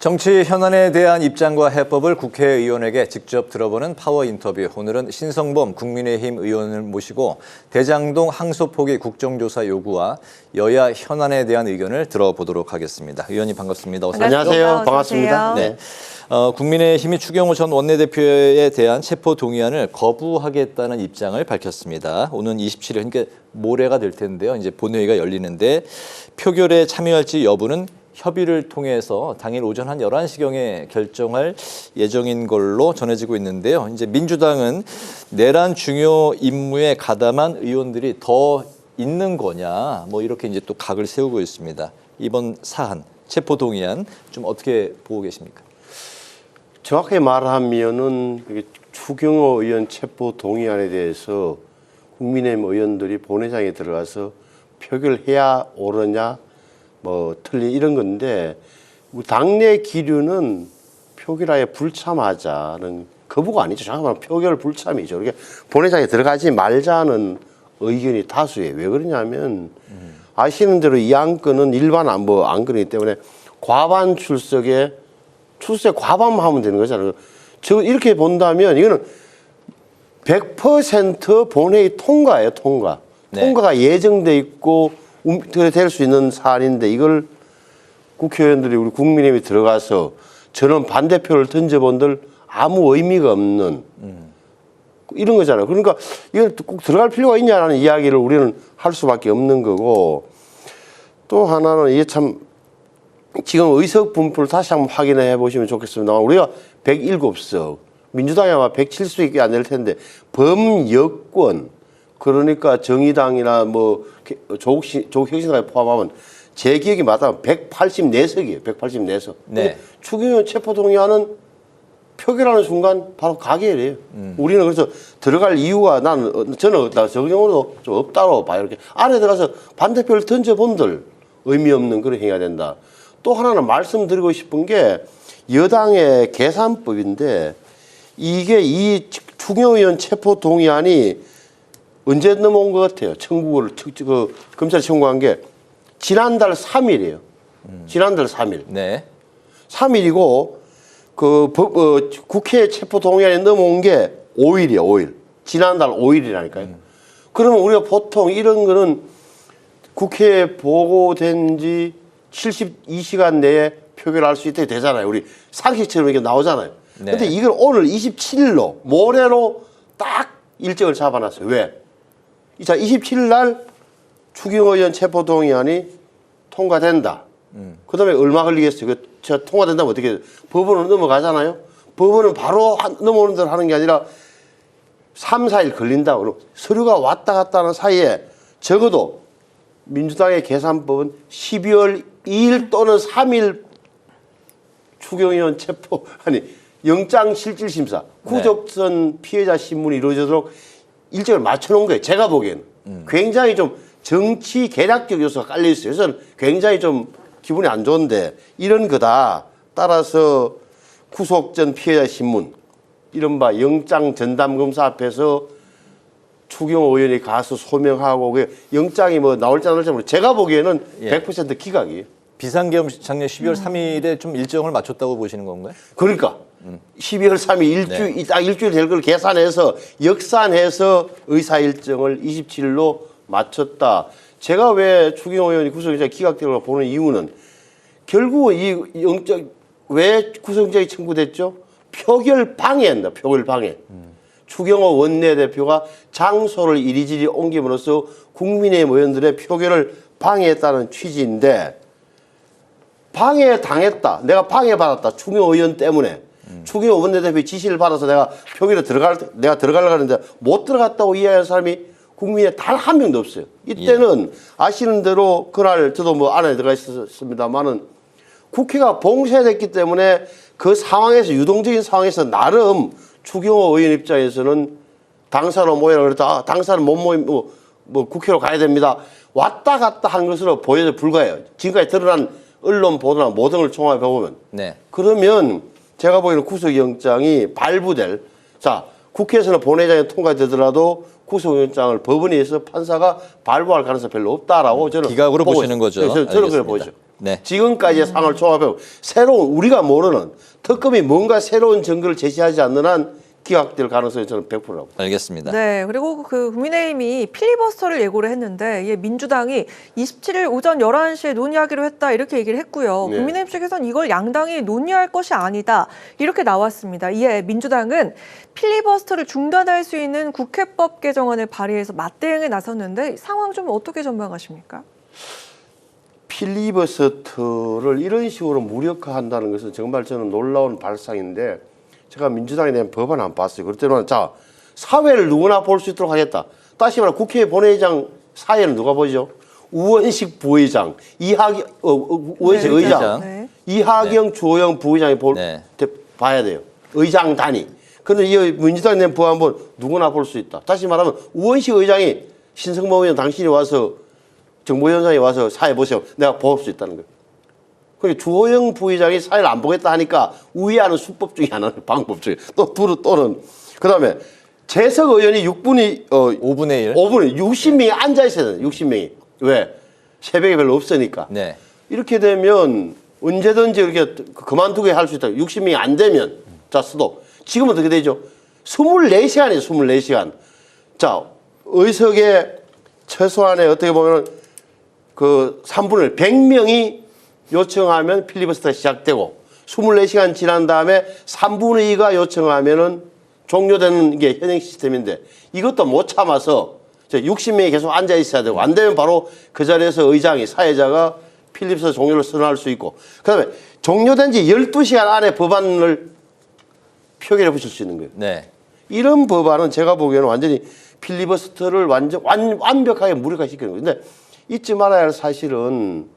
정치 현안에 대한 입장과 해법을 국회의원에게 직접 들어보는 파워 인터뷰. 오늘은 신성범 국민의힘 의원을 모시고 대장동 항소 포기 국정조사 요구와 여야 현안에 대한 의견을 들어보도록 하겠습니다. 의원님 반갑습니다. 어서 오십시오. 안녕하세요. 반갑습니다. 네. 국민의힘이 추경호 전 원내대표에 대한 체포 동의안을 거부하겠다는 입장을 밝혔습니다. 오는 27일, 그러니까 모레가 될 텐데요. 이제 본회의가 열리는데 표결에 참여할지 여부는 협의를 통해서 당일 오전 한 11시경에 결정할 예정인 걸로 전해지고 있는데요. 이제 민주당은 내란 중요 임무에 가담한 의원들이 더 있는 거냐, 뭐 이렇게 이제 또 각을 세우고 있습니다. 이번 사안, 체포 동의안 좀 어떻게 보고 계십니까? 정확하게 말하면은 추경호 의원 체포 동의안에 대해서 국민의힘 의원들이 본회의장에 들어가서 표결해야 옳으냐 뭐 틀린 이런 건데 당내 기류는 표결하에 불참하자는 거부가 아니죠. 정확히 말하면 표결 불참이죠. 그러니까 본회의장에 들어가지 말자는 의견이 다수예요. 왜 그러냐면 아시는 대로 이 안건은 일반 안건이기 때문에 과반 출석에 과반만 하면 되는 거잖아요. 이렇게 본다면 이거는 100% 본회의 통과예요. 통과. 네. 통과가 예정돼 있고 될 수 있는 사안인데 이걸 국회의원들이 우리 국민의힘이 들어가서 저는 반대표를 던져본들 아무 의미가 없는 이런 거잖아요. 그러니까 이건 꼭 들어갈 필요가 있냐라는 이야기를 우리는 할 수밖에 없는 거고, 또 하나는 이게 참 지금 의석 분포를 다시 한번 확인해 보시면 좋겠습니다. 우리가 107석, 민주당이 아마 107석이 안 될 텐데 범여권, 그러니까 정의당이나 뭐 조국혁신당에 포함하면 제 기억이 맞다면 184석이에요. 184석. 네. 추경호 체포동의안은 표결하는 순간 바로 가결이에요. 우리는 그래서 들어갈 이유가 저는 정경으로도 좀 없다고 봐요. 이렇게 안에 들어가서 반대표를 던져본들 의미 없는 그런 행위가 된다. 또 하나는 말씀드리고 싶은 게 여당의 계산법인데 이게 이 추경호 의원 체포 동의안이 언제 넘어온 것 같아요? 검찰이 청구한 게 지난달 3일이에요. 지난달 3일. 네. 3일이고 국회 체포 동의안이 넘어온 게 5일이에요. 5일. 지난달 5일이라니까요. 그러면 우리가 보통 이런 거는 국회에 보고된 지 72시간 내에 표결할 수 있게 되잖아요. 우리 상식처럼 이렇게 나오잖아요. 네. 근데 이걸 오늘 27일로 모레로 딱 일정을 잡아놨어요. 왜? 자, 27일 날 추경호 의원 체포 동의안이 통과된다. 그다음에 얼마 걸리겠어요? 통과된다면 어떻게 법원으로 넘어가잖아요. 법원은 바로 넘어오는 대로 하는 게 아니라 3, 4일 걸린다. 그럼 서류가 왔다 갔다 하는 사이에 적어도 민주당의 계산법은 12월 2일 또는 3일 추경호 의원 체포 영장 실질 심사, 구속선 피해자 신문이 이루어지도록 일정을 맞춰놓은 거예요. 제가 보기에는 굉장히 좀 정치 계략적 요소가 깔려 있어요. 그래서 굉장히 좀 기분이 안 좋은데 이런 거다. 따라서 구속 전 피해자 신문, 이른바 영장 전담 검사 앞에서 추경호 의원이 가서 소명하고 영장이 뭐 나올지 안 나올지 모르겠어요. 제가 보기에는 100% 기각이에요. 비상계엄 작년 12월 3일에 좀 일정을 맞췄다고 보시는 건가요? 그러니까 12월 3일 딱 일주일 될 걸 계산해서 역산해서 의사 일정을 27일로 맞췄다. 제가 왜 추경호 의원이 구속영장이 기각되고 보는 이유는 결국은 이 영장 왜 구속영장이 청구됐죠? 표결 방해한다. 표결 방해. 추경호 원내대표가 장소를 이리저리 옮김으로써 국민의힘 의원들의 표결을 방해했다는 취지인데 방해당했다. 내가 방해받았다. 추경호 의원 때문에. 추경호 원내대표의 지시를 받아서 내가 표결에 들어가려고 하는데 못 들어갔다고 이야기하는 사람이 국민에 단 한 명도 없어요. 이때는 아시는 대로 그날 저도 뭐 안에 들어가 있었습니다만은 국회가 봉쇄됐기 때문에 그 상황에서 유동적인 상황에서 나름 추경호 의원 입장에서는 당사로 모이라 그랬다. 당사는 못 모임 뭐 국회로 가야 됩니다. 왔다 갔다 한 것으로 보여져 불과해요. 지금까지 드러난 언론 보도나 모든 걸 종합해 보면. 네. 그러면 제가 보기에는 구속영장이 발부될, 자, 국회에서는 본회의장에 통과되더라도 구속영장을 법원에 의해서 판사가 발부할 가능성이 별로 없다라고 저는 기각으로 보시는 거죠. 저는 그렇게 보죠. 네. 지금까지의 상황을 종합해보면 새로운 우리가 모르는 특검이 뭔가 새로운 증거를 제시하지 않는 한 기각될 가능성이 저는 100%라고. 알겠습니다. 네, 그리고 그 국민의힘이 필리버스터를 예고를 했는데 이게 민주당이 27일 오전 11시에 논의하기로 했다 이렇게 얘기를 했고요. 네. 국민의힘 측에서는 이걸 양당이 논의할 것이 아니다 이렇게 나왔습니다. 이에 민주당은 필리버스터를 중단할 수 있는 국회법 개정안을 발의해서 맞대응에 나섰는데 상황 좀 어떻게 전망하십니까? 필리버스터를 이런 식으로 무력화한다는 것은 정말 저는 놀라운 발상인데 제가 민주당에 대한 법안 안 봤어요. 그럴 때는 자 사회를 누구나 볼 수 있도록 하겠다. 다시 말해 국회 본회의장 사회는 누가 보죠? 우원식 부의장, 우원식 네, 의장, 네. 이하경 주호영 부의장이 네. 봐야 돼요. 의장 단위. 그런데 이 민주당에 대한 법안은 누구나 볼 수 있다. 다시 말하면 우원식 의장이 신성모 의원 당신이 와서 정보위원장이 와서 사회 보세요. 내가 볼 수 있다는 거예요. 그러니까 주호영 부의장이 사회를 안 보겠다 하니까 우회하는 수법 중에 하나는 방법 중에 또는 그다음에 재석 의원이 5분의 1. 60명이 앉아 있어야 돼요. 60명이. 왜? 새벽에 별로 없으니까. 네. 이렇게 되면 언제든지 이렇게 그만두게 할 수 있다. 60명이 안 되면 자, 수도. 지금은 어떻게 되죠? 24시간이에요. 24시간. 자, 의석에 최소한의 어떻게 보면 그 3분의 100명이 요청하면 필리버스터가 시작되고 24시간 지난 다음에 3분의 2가 요청하면은 종료되는 게 현행 시스템인데 이것도 못 참아서 60명이 계속 앉아 있어야 되고 안 되면 바로 그 자리에서 의장이 사회자가 필리버스터 종료를 선언할 수 있고 그다음에 종료된 지 12시간 안에 법안을 표결해 보실 수 있는 거예요. 네. 이런 법안은 제가 보기에는 완전히 필리버스터를 완벽하게 무력화시키는 거예요. 근데 잊지 말아야 할 사실은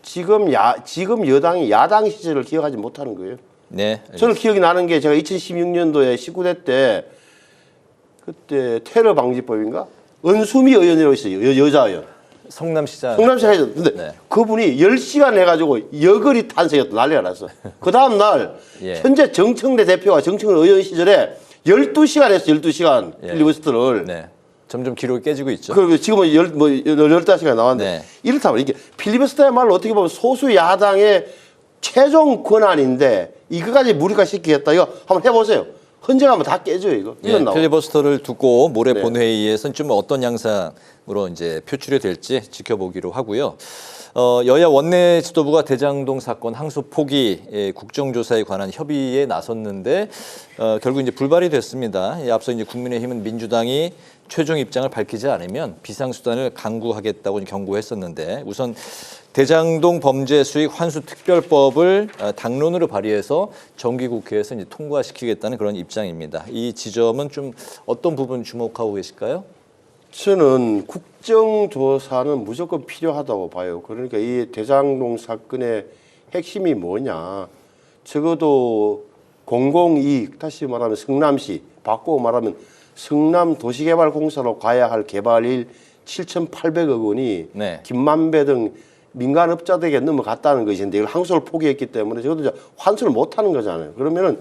지금 여당이 야당 시절을 기억하지 못하는 거예요. 네. 저는 기억이 나는 게 제가 2016년도에 19대 때 그때 테러 방지법인가? 은수미 의원이라고 있어요. 여자 의원. 성남시장. 성남시장 해줬 근데 네. 그분이 10시간 해가지고 여걸이 탄생했다. 난리가 났어. 그 다음날 예. 현재 정청래 대표가 정청래 의원 시절에 12시간 했어. 12시간 예. 필리버스터를. 네. 점점 기록이 깨지고 있죠. 그리고 지금은 15시간 나왔는데 네. 이렇다면 이게 필리버스터야말로 어떻게 보면 소수 야당의 최종 권한인데 이거까지 무력화시키겠다. 이거 한번 해보세요. 헌정하면 다 깨져요. 이거. 예, 이건 나와. 필리버스터를 두고 모레 네. 본회의에서는 좀 어떤 양상으로 이제 표출이 될지 지켜보기로 하고요. 여야 원내 지도부가 대장동 사건 항소 포기 국정조사에 관한 협의에 나섰는데 결국 이제 불발이 됐습니다. 앞서 이제 국민의힘은 민주당이 최종 입장을 밝히지 않으면 비상수단을 강구하겠다고 경고했었는데 우선 대장동 범죄 수익 환수 특별법을 당론으로 발의해서 정기국회에서 이제 통과시키겠다는 그런 입장입니다. 이 지점은 좀 어떤 부분 주목하고 계실까요? 저는 국정조사는 무조건 필요하다고 봐요. 그러니까 이 대장동 사건의 핵심이 뭐냐. 적어도 공공이익, 다시 말하면 성남시, 바꾸고 말하면 성남도시개발공사로 가야 할 개발일 7,800억 원이 네. 김만배 등 민간업자들에게 넘어갔다는 것인데 이걸 항소를 포기했기 때문에 적어도 이제 환수를 못하는 거잖아요. 그러면은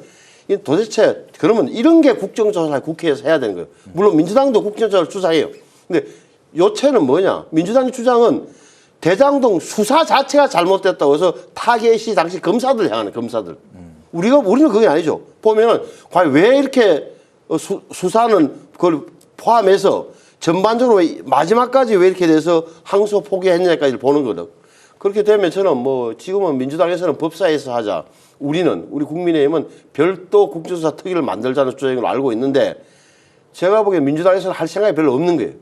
도대체 그러면 이런 게 국정조사를 국회에서 해야 되는 거예요. 물론 민주당도 국정조사를 주장해요. 근데 요체는 뭐냐? 민주당의 주장은 대장동 수사 자체가 잘못됐다고 해서 타겟이 당시 검사들 향하는 검사들. 우리는 그게 아니죠. 보면은 과연 왜 이렇게 수사는 그걸 포함해서 전반적으로 마지막까지 왜 이렇게 돼서 항소 포기했냐까지 보는 거든. 그렇게 되면 저는 뭐 지금은 민주당에서는 법사에서 하자. 우리 국민의힘은 별도 국정조사 특위를 만들자는 주장을 알고 있는데 제가 보기엔 민주당에서는 할 생각이 별로 없는 거예요.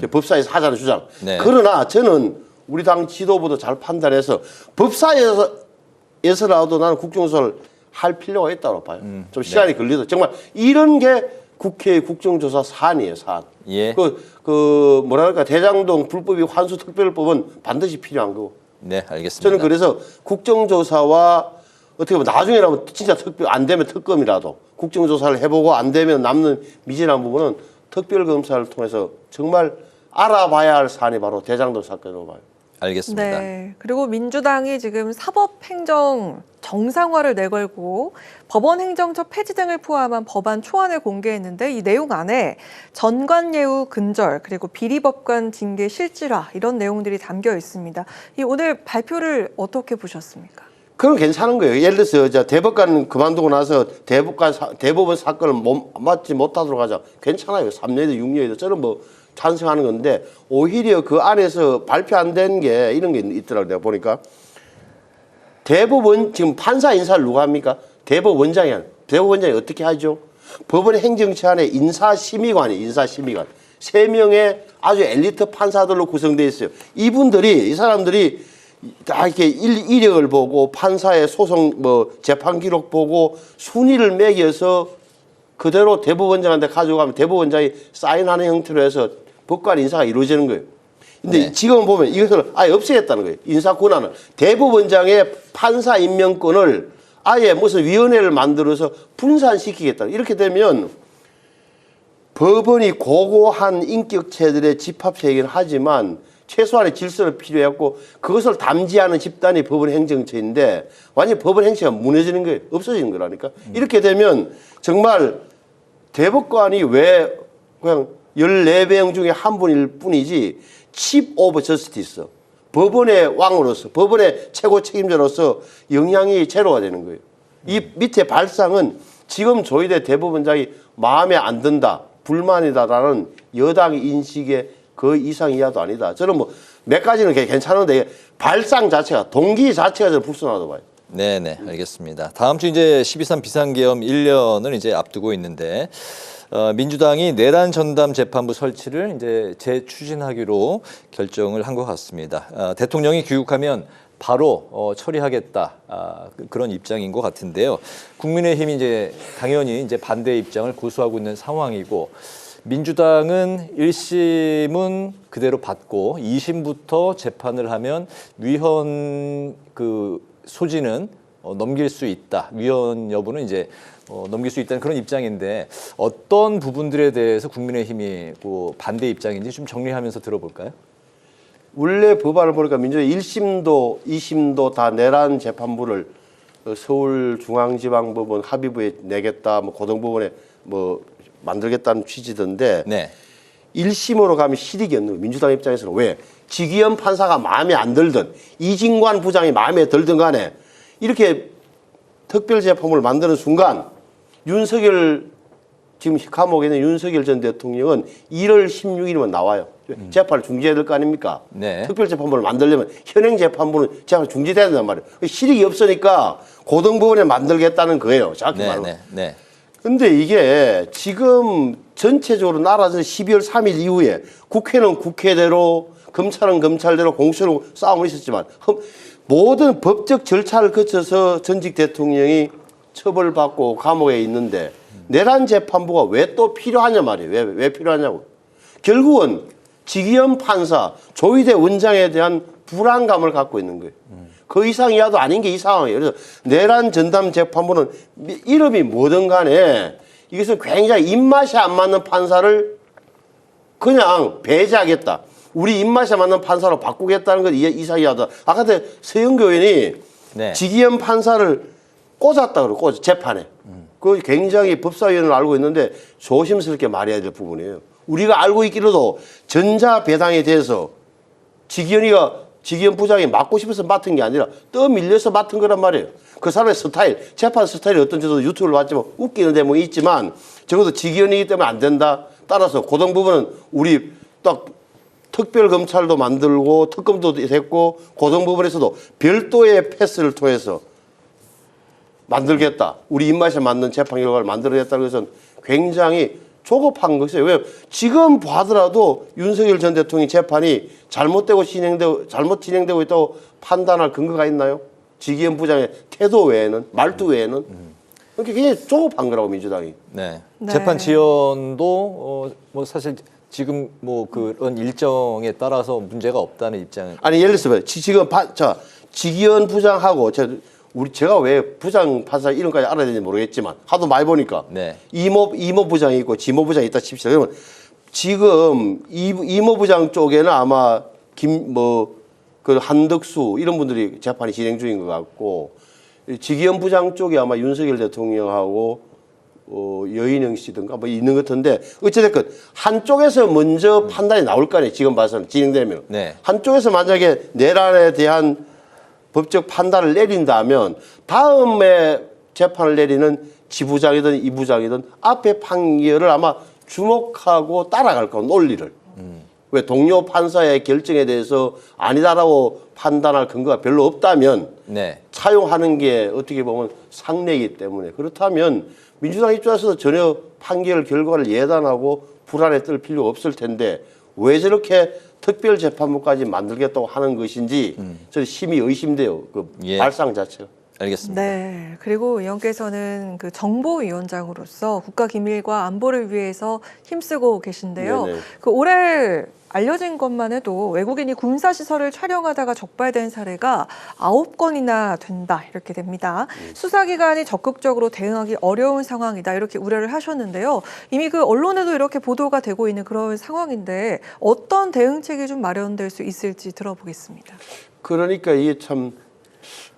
법사에서 하자는 주장. 네. 그러나 저는 우리 당 지도부도 잘 판단해서 법사에서라도 나는 국정조사를 할 필요가 있다고 봐요. 좀 시간이 걸려도 정말 이런 게 국회의 국정조사 사안이에요, 사안. 예. 뭐랄까 대장동 불법이 환수 특별법은 반드시 필요한 거고. 네, 알겠습니다. 저는 그래서 국정조사와 어떻게 보면 나중에라면 진짜 안 되면 특검이라도 국정조사를 해보고 안 되면 남는 미진한 부분은 특별검사를 통해서 정말 알아봐야 할 사안이 바로 대장동 사건이라고 봐요. 알겠습니다. 네. 그리고 민주당이 지금 사법행정 정상화를 내걸고 법원행정처 폐지 등을 포함한 법안 초안을 공개했는데 이 내용 안에 전관예우 근절 그리고 비리법관 징계 실질화 이런 내용들이 담겨 있습니다. 이 오늘 발표를 어떻게 보셨습니까? 그건 괜찮은 거예요. 예를 들어서 대법관 그만두고 나서 대법원 사건을 맡지 못하도록 하자. 괜찮아요. 3년이든 6년이든 저는 뭐 찬성하는 건데 오히려 그 안에서 발표 안 된 게 이런 게 있더라고요. 내가 보니까 대법원 지금 판사 인사를 누가 합니까? 대법원장이 어떻게 하죠? 법원 행정처안에 인사심의관이 인사심의관 3명의 아주 엘리트 판사들로 구성되어 있어요. 이 사람들이 다 이렇게 이력을 보고 판사의 소송 재판 기록 보고 순위를 매겨서 그대로 대법원장한테 가져가면 대법원장이 사인하는 형태로 해서 법관 인사가 이루어지는 거예요. 근데 네. 지금 보면 이것을 아예 없애겠다는 거예요. 인사 권한을. 대법원장의 판사 임명권을 아예 무슨 위원회를 만들어서 분산시키겠다. 이렇게 되면 법원이 고고한 인격체들의 집합체이긴 하지만 최소한의 질서는 필요했고 그것을 담지하는 집단이 법원 행정처인데 완전히 법원 행정처가 무너지는 거예요. 없어지는 거라니까. 이렇게 되면 정말 대법관이 왜 그냥 14명 중에 한 분일 뿐이지 chief of justice 법원의 왕으로서 법원의 최고 책임자로서 영향이 제로가 되는 거예요. 이 밑에 발상은 지금 조희대 대법원장이 마음에 안 든다, 불만이다라는 여당 인식의 그 이상 이하도 아니다. 저는 뭐 몇 가지는 괜찮은데 발상 자체가 동기 자체가 저는 불순하다고 봐요. 네네, 알겠습니다. 다음 주 이제 12.3 비상계엄 1년을 이제 앞두고 있는데 민주당이 내란 전담 재판부 설치를 이제 재추진하기로 결정을 한 것 같습니다. 대통령이 귀국하면 바로 처리하겠다 그런 입장인 것 같은데요. 국민의힘이 이제 당연히 이제 반대 입장을 고수하고 있는 상황이고. 민주당은 1심은 그대로 받고 2심부터 재판을 하면 위헌 그 소지는 넘길 수 있다. 위헌 여부는 이제 넘길 수 있다는 그런 입장인데 어떤 부분들에 대해서 국민의힘이 그 반대 입장인지 좀 정리하면서 들어볼까요? 원래 법안을 보니까 민주당이 1심도 2심도 다 내란 재판부를 서울중앙지방법원 합의부에 내겠다. 뭐 고등법원에 뭐 만들겠다는 취지던데 네. 1심으로 가면 실익이 없는 거예요. 민주당 입장에서는 왜? 지기현 판사가 마음에 안 들든 이진관 부장이 마음에 들든 간에 이렇게 특별재판부를 만드는 순간 윤석열 지금 감옥에 있는 윤석열 전 대통령은 1월 16일이면 나와요. 재판을 중지해야 될 거 아닙니까? 네. 특별재판부를 만들려면 현행재판부는 재판을 중지돼야 된단 말이에요. 실익이 없으니까 고등법원에 만들겠다는 거예요. 정확히 말하면. 네. 네. 근데 이게 지금 전체적으로 나라에서 12월 3일 이후에 국회는 국회대로 검찰은 검찰대로 공수처로 싸움을 있었지만 모든 법적 절차를 거쳐서 전직 대통령이 처벌받고 감옥에 있는데 내란 재판부가 왜 또 필요하냐 말이에요. 왜 필요하냐고. 결국은 지기현 판사, 조희대 원장에 대한 불안감을 갖고 있는 거예요. 그 이상 이하도 아닌 게 이 상황이에요. 그래서 내란 전담 재판부는 이름이 뭐든 간에 이것은 굉장히 입맛이 안 맞는 판사를 그냥 배제하겠다. 우리 입맛에 맞는 판사로 바꾸겠다는 건 이상 이하다. 아까 서영교 의원이 네. 지기현 판사를 꽂았다 그러고 재판에. 그 굉장히 법사위원을 알고 있는데 조심스럽게 말해야 될 부분이에요. 우리가 알고 있기로도 전자배당에 대해서 지기현 부장이 맡고 싶어서 맡은 게 아니라 떠밀려서 맡은 거란 말이에요. 그 사람의 스타일, 재판 스타일이 어떤지 저도 유튜브를 봤지만 웃기는 대목이 있지만 적어도 지기현이기 때문에 안 된다. 따라서 고등 부분은 우리 딱 특별검찰도 만들고 특검도 됐고 고등 부분에서도 별도의 패스를 통해서 만들겠다. 우리 입맛에 맞는 재판 결과를 만들어냈다는 것은 굉장히 조급한 것이에요. 왜? 지금 봐더라도 윤석열 전 대통령 재판이 잘못 진행되고 있다고 판단할 근거가 있나요? 지기현 부장의 태도 외에는, 말투 외에는. 그러니까 굉장히 조급한 거라고, 민주당이. 네. 네. 재판 지연도 뭐 사실 지금 뭐 그런 일정에 따라서 문제가 없다는 입장. 아니, 예를 들어서 지금 지기현 부장하고 제가 왜 부장 판사 이름까지 알아야 되는지 모르겠지만 하도 많이 보니까 네. 이모 부장이 있고 지모 부장이 있다 칩시다. 그러면 지금 이모 부장 쪽에는 아마 그 한덕수 이런 분들이 재판이 진행 중인 것 같고 지기현 부장 쪽에 아마 윤석열 대통령하고 여인영 씨든가 뭐 있는 것 같은데 어찌됐건 한쪽에서 먼저 판단이 나올 거 아니에요. 지금 봐서는 진행되면. 네. 한쪽에서 만약에 내란에 대한 법적 판단을 내린다면 다음에 재판을 내리는 지부장이든 이부장이든 앞에 판결을 아마 주목하고 따라갈 거야, 논리를. 왜 동료 판사의 결정에 대해서 아니다라고 판단할 근거가 별로 없다면 네. 차용하는 게 어떻게 보면 상례이기 때문에 그렇다면 민주당 입장에서도 전혀 판결 결과를 예단하고 불안에 떨 필요가 없을 텐데 왜 저렇게 특별재판부까지 만들겠다고 하는 것인지 저는 심히 의심돼요. 그 예. 발상 자체가. 알겠습니다. 네. 그리고 의원께서는 그 정보위원장으로서 국가기밀과 안보를 위해서 힘쓰고 계신데요. 네네. 그 올해 알려진 것만 해도 외국인이 군사시설을 촬영하다가 적발된 사례가 9건이나 된다. 이렇게 됩니다. 수사기관이 적극적으로 대응하기 어려운 상황이다. 이렇게 우려를 하셨는데요. 이미 그 언론에도 이렇게 보도가 되고 있는 그런 상황인데 어떤 대응책이 좀 마련될 수 있을지 들어보겠습니다. 그러니까 이게 참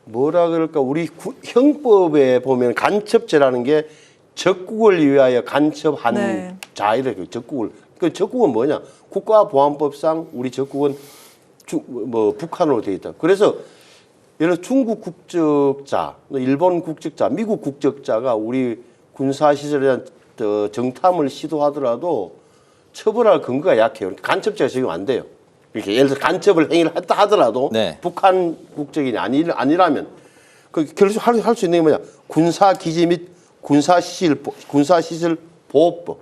뭐라 그럴까 우리 형법에 보면 간첩죄라는 게 적국을 위하여 간첩한 네. 자 이렇게 적국을 그 적국은 뭐냐 국가보안법상 우리 적국은 북한으로 되어 있다. 그래서 예를 들어 중국 국적자, 일본 국적자, 미국 국적자가 우리 군사시설에 대한 정탐을 시도하더라도 처벌할 근거가 약해요. 간첩죄가 적용 안 돼요. 이렇게 예를 들어 간첩을 행위를 했다 하더라도 네. 북한 국적인이 아니라면 그 결국 할 수 있는 게 뭐냐 군사기지 및 군사시설 보호법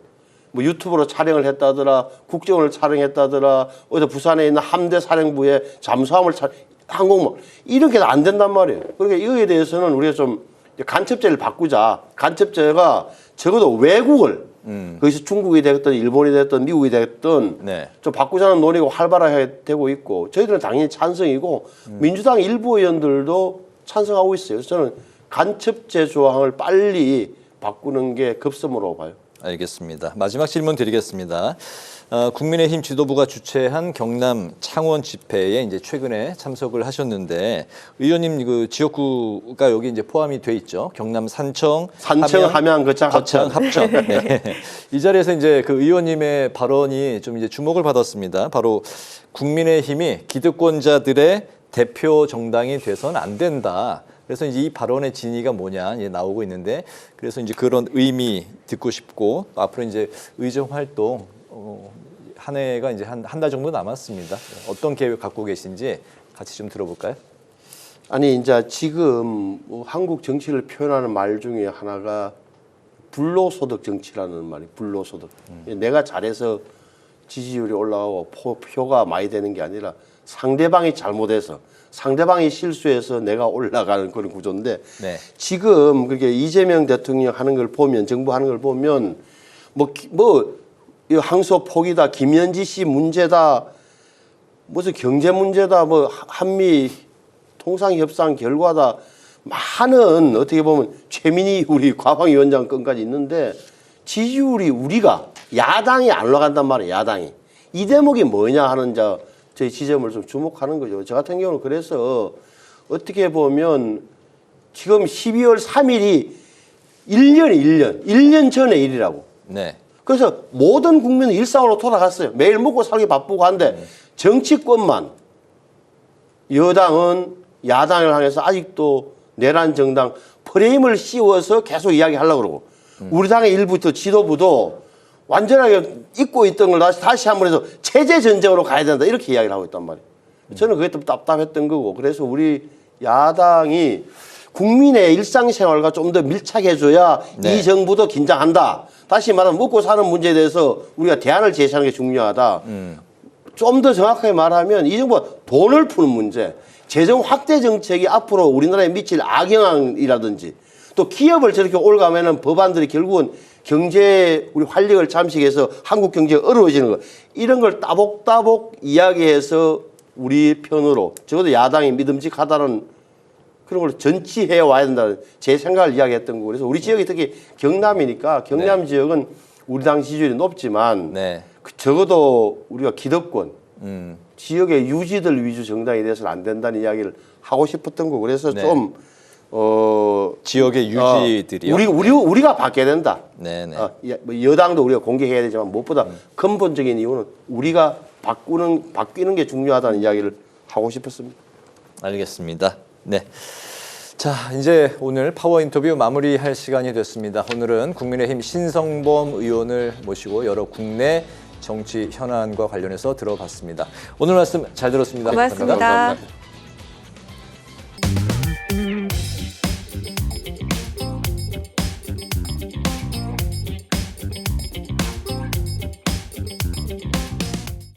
뭐 유튜브로 촬영을 했다더라 국정원을 촬영했다더라 어디 부산에 있는 함대 사령부에 잠수함을 항공모 이렇게 안 된단 말이에요. 그러니까 이거에 대해서는 우리가 좀 간첩죄를 바꾸자. 간첩죄가 적어도 외국을 거기서 중국이 됐든 일본이 됐든 미국이 됐든 네. 좀 바꾸자는 논의가 활발하게 되고 있고 저희들은 당연히 찬성이고 민주당 일부 의원들도 찬성하고 있어요. 그래서 저는 간첩죄 조항을 빨리 바꾸는 게 급선무라고 봐요. 알겠습니다. 마지막 질문 드리겠습니다. 국민의힘 지도부가 주최한 경남 창원 집회에 이제 최근에 참석을 하셨는데 의원님 그 지역구가 여기 이제 포함이 돼 있죠. 경남 산청, 함양, 거창, 합천. 네. 이 자리에서 이제 그 의원님의 발언이 좀 이제 주목을 받았습니다. 바로 국민의힘이 기득권자들의 대표 정당이 돼서는 안 된다. 그래서 이제 이 발언의 진위가 뭐냐 이제 나오고 있는데 그래서 이제 그런 의미 듣고 싶고 앞으로 이제 의정 활동 한 해가 이제 한 달 정도 남았습니다. 어떤 계획 갖고 계신지 같이 좀 들어볼까요? 아니 이제 지금 한국 정치를 표현하는 말 중에 하나가 불로소득 정치라는 말이 불로소득. 내가 잘해서 지지율이 올라가고 표가 많이 되는 게 아니라 상대방이 잘못해서 상대방이 실수해서 내가 올라가는 그런 구조인데 네. 지금 그게 이재명 대통령 하는 걸 보면 정부 하는 걸 보면 이 항소 포기다 김현지 씨 문제다 무슨 경제 문제다 뭐 한미 통상협상 결과다 많은 어떻게 보면 최민희 우리 과방위원장 건까지 있는데 지지율이 우리가 야당이 안 올라간단 말이에요. 야당이 이 대목이 뭐냐 하는 저희 지점을 좀 주목하는 거죠. 저 같은 경우는 그래서 어떻게 보면 지금 12월 3일이 1년 전의 일이라고. 네. 그래서 모든 국민은 일상으로 돌아갔어요. 매일 먹고 살기 바쁘고 한데 정치권만 여당은 야당을 향해서 아직도 내란 정당 프레임을 씌워서 계속 이야기하려고 그러고 우리 당의 일부 또 지도부도 완전하게 잊고 있던 걸 다시 한번 해서 체제 전쟁으로 가야 된다 이렇게 이야기를 하고 있단 말이에요. 저는 그게 좀 답답했던 거고 그래서 우리 야당이 국민의 일상생활과 좀 더 밀착해줘야 네. 이 정부도 긴장한다. 다시 말하면 먹고 사는 문제에 대해서 우리가 대안을 제시하는 게 중요하다. 좀 더 정확하게 말하면 이 정부가 돈을 푸는 문제, 재정 확대 정책이 앞으로 우리나라에 미칠 악영향이라든지 또 기업을 저렇게 올가면은 법안들이 결국은 경제 우리 활력을 잠식해서 한국 경제가 어려워지는 거 이런 걸 따복따복 이야기해서 우리 편으로 적어도 야당이 믿음직하다는 그런 걸 전치해 와야 된다는 제 생각을 이야기했던 거고 그래서 우리 지역이 특히 경남이니까 경남 네. 지역은 우리 당 지지율이 높지만 네. 적어도 우리가 기득권 지역의 유지들 위주 정당이 돼서는 안 된다는 이야기를 하고 싶었던 거고 그래서 네. 좀 지역의 유지들이요. 우리가 바뀌어야 된다. 네네. 뭐 여당도 우리가 공개해야 되지만 무엇보다 근본적인 이유는 우리가 바뀌는 게 중요하다는 이야기를 하고 싶었습니다. 알겠습니다. 네. 자, 이제 오늘 파워 인터뷰 마무리할 시간이 됐습니다. 오늘은 국민의힘 신성범 의원을 모시고 여러 국내 정치 현안과 관련해서 들어봤습니다. 오늘 말씀 잘 들었습니다. 고맙습니다. 감사합니다.